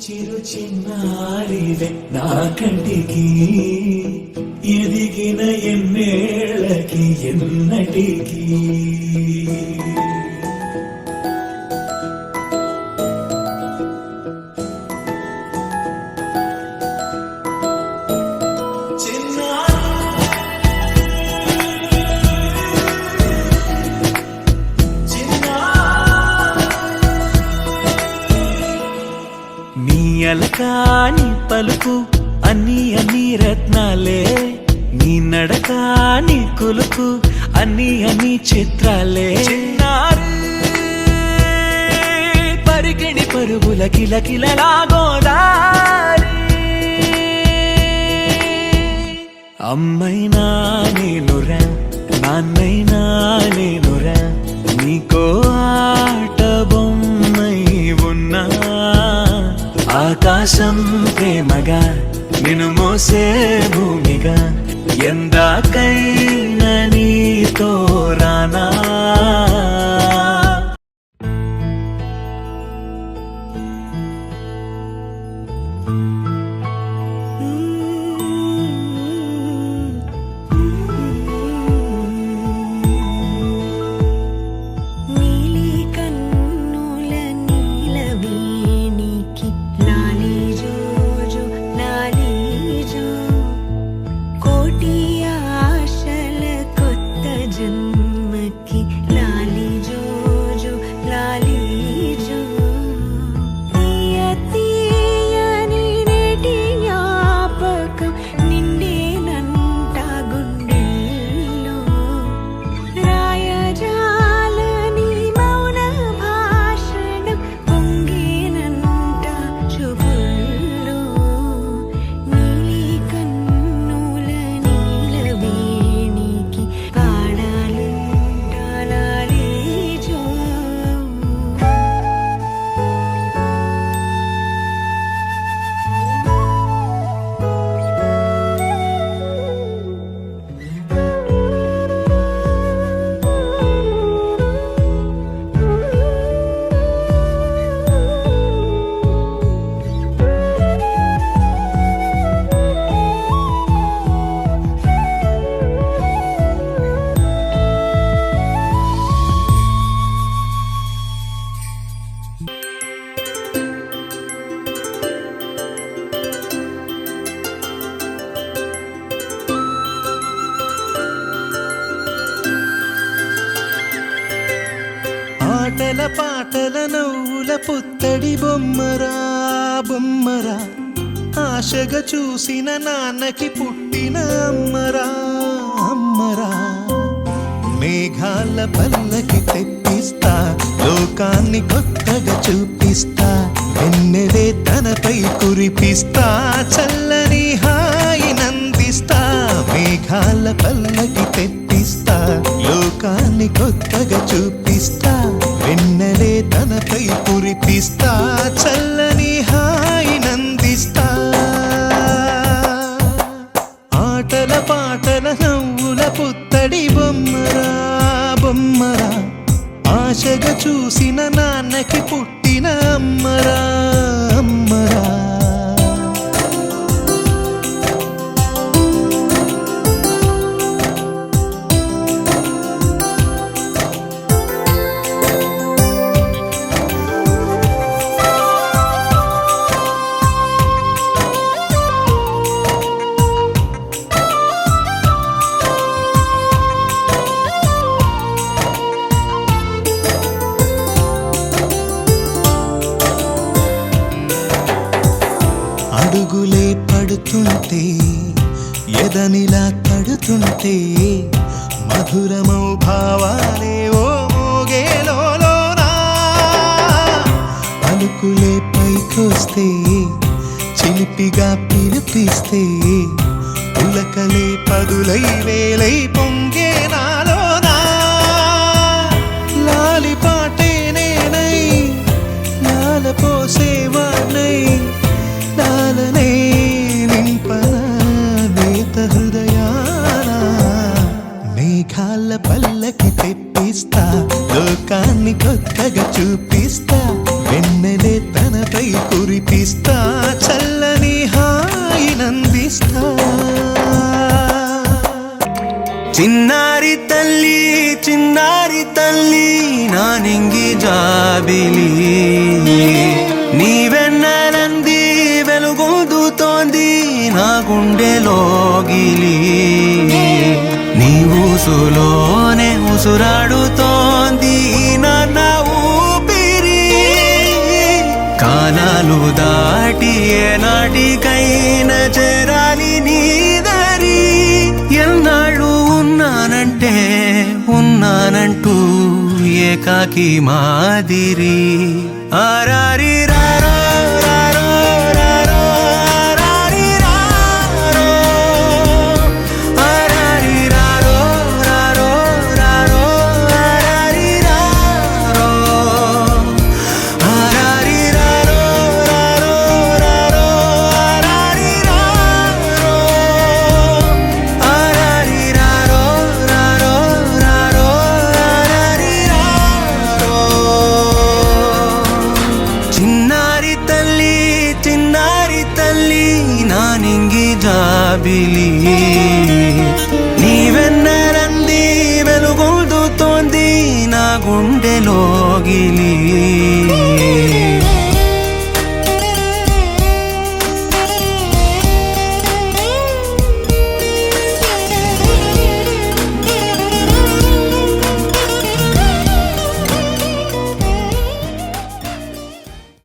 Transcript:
చిరు చిన్నారివే నా కంటికి ఎదిగిన ఎన్నేళ్ళకి ఎన్నటికి అలకాని పలుకు అన్ని అన్ని రత్నాలే నీ నడకాని కులుకు అన్ని అన్ని చిత్రాలే పరికిణి పరుగుల కిలకిలలాగోదారి అమ్మైనా నేనురా నాన్నైనా నేనురా నీకో ఆట బొమ్మై ఉన్నా ఆకాశం ప్రేమగా నిన్ను మోసే భూమిగా ఎందాకైనా నీతో రానా ఆటల పాటల నవ్వుల పుత్తడి బొమ్మరా బొమ్మరా ఆశగా చూసిన నాన్నకి పుట్టిన అమ్మరా అమ్మరా మేఘాల పల్లకి తెప్పిస్తా లోకాన్ని కొత్తగా చూపిస్తా వెన్నెలే తనపై కురిపిస్తా చల్లని హాయి నందిస్తా మేఘాల పల్లకి తెప్పిస్తా లోకాన్ని కొత్తగా చూపిస్తా వెన్నెలే తనపై కురిపిస్తా చల్లని హాయి నందిస్తా ఆటల పాటల నవ్వుల పుత్తడి బొమ్మరా బొమ్మరా ఆశగా చూసిన నాన్నకి పుట్టిన అమ్మరా అమ్మరా అడుగులే పడుతుంటే ఎదనిలా తడుతుంటే మధురమౌ భావాలే ఓ మోగేలోనా పలుకులే పైకొస్తే చిలిపిగా పిలిపిస్తే పులకలే పదులై వేలై పొంగే నాలోనా లాలిపాటే నేనై లాల పోసేవాణ్ణై లాలనే నింపనా నేత హృదయాన మేఘాల పల్లకి తెప్పిస్తా లోకాన్ని కొత్తగా చూపిస్తా వెన్నెలే తనపై కురిపిస్తా చల్లని హాయినందిస్తా చిన్నారి తల్లి నా నింగి జాబిలి నీ వెన్నెలంది వెలుగొందుతోంది నా గుండెలోగిలి నీ ఊసులోనే ఉసురాడుతోంది నా ఊపిరి కాలాలు దాటి ఏనాటికైనా చేరాలి నీ దరి ఎన్నాళ్ళు ఉన్నానంటూ ఏకాకి మాదిరి ఆరారి రారో రారో రారో ఆరారి రారో ఆరారి రారో రారో రారో ఆరారి రారో ఆరారి రారో రారో రారో ఆరారి రారో ఆరారి రారో రారో రారో ఆరారి రారో చిన్నారి తల్లి నా నింగి జాబిలి నీ వెన్నెలంది వెలుగొందుతోంది నా గుండెలోగిలి